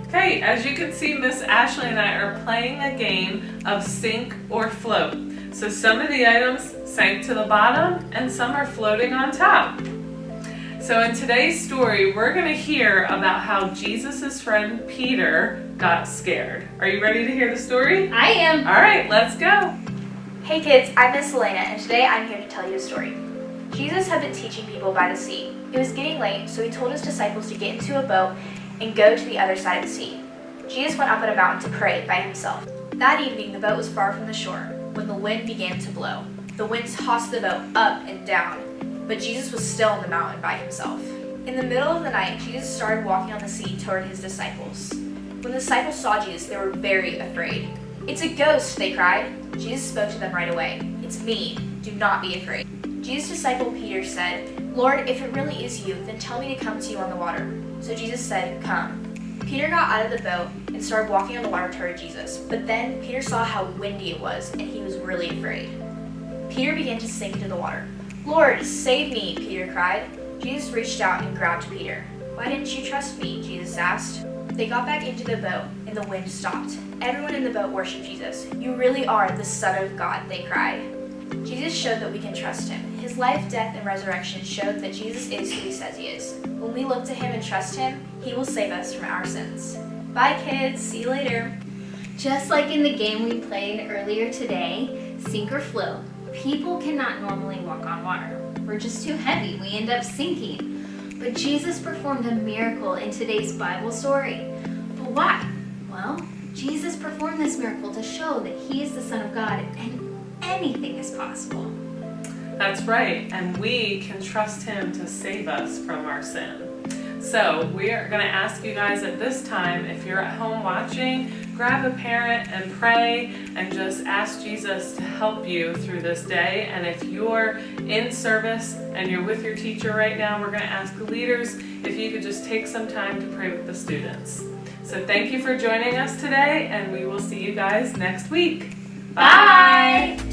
Okay, as you can see, Miss Ashley and I are playing a game of sink or float. So some of the items sank to the bottom and some are floating on top. So in today's story, we're going to hear about how Jesus' friend Peter got scared. Are you ready to hear the story? I am. All right, let's go. Hey kids, I'm Miss Elena, and today I'm here to tell you a story. Jesus had been teaching people by the sea. It was getting late, so he told his disciples to get into a boat and go to the other side of the sea. Jesus went up on a mountain to pray by himself. That evening, the boat was far from the shore when the wind began to blow. The wind tossed the boat up and down, but Jesus was still on the mountain by himself. In the middle of the night, Jesus started walking on the sea toward his disciples. When the disciples saw Jesus, they were very afraid. "It's a ghost," they cried. Jesus spoke to them right away. "It's me. Do not be afraid." Jesus' disciple Peter said, "Lord, if it really is you, then tell me to come to you on the water." So Jesus said, "Come." Peter got out of the boat and started walking on the water toward Jesus. But then Peter saw how windy it was, and he was really afraid. Peter began to sink into the water. "Lord, save me," Peter cried. Jesus reached out and grabbed Peter. "Why didn't you trust me?" Jesus asked. They got back into the boat, and the wind stopped. Everyone in the boat worshiped Jesus. "You really are the Son of God," they cried. Jesus showed that we can trust him. His life, death, and resurrection showed that Jesus is who he says he is. When we look to him and trust him, he will save us from our sins. Bye, kids. See you later. Just like in the game we played earlier today, sink or float, people cannot normally walk on water. We're just too heavy. We end up sinking. But Jesus performed a miracle in today's Bible story. But why? Well, Jesus performed this miracle to show that he is the Son of God and anything is possible. That's right, and we can trust him to save us from our sin. So we are going to ask you guys at this time, if you're at home watching, grab a parent and pray and just ask Jesus to help you through this day. And if you're in service and you're with your teacher right now, we're going to ask the leaders if you could just take some time to pray with the students. So thank you for joining us today, and we will see you guys next week. Bye!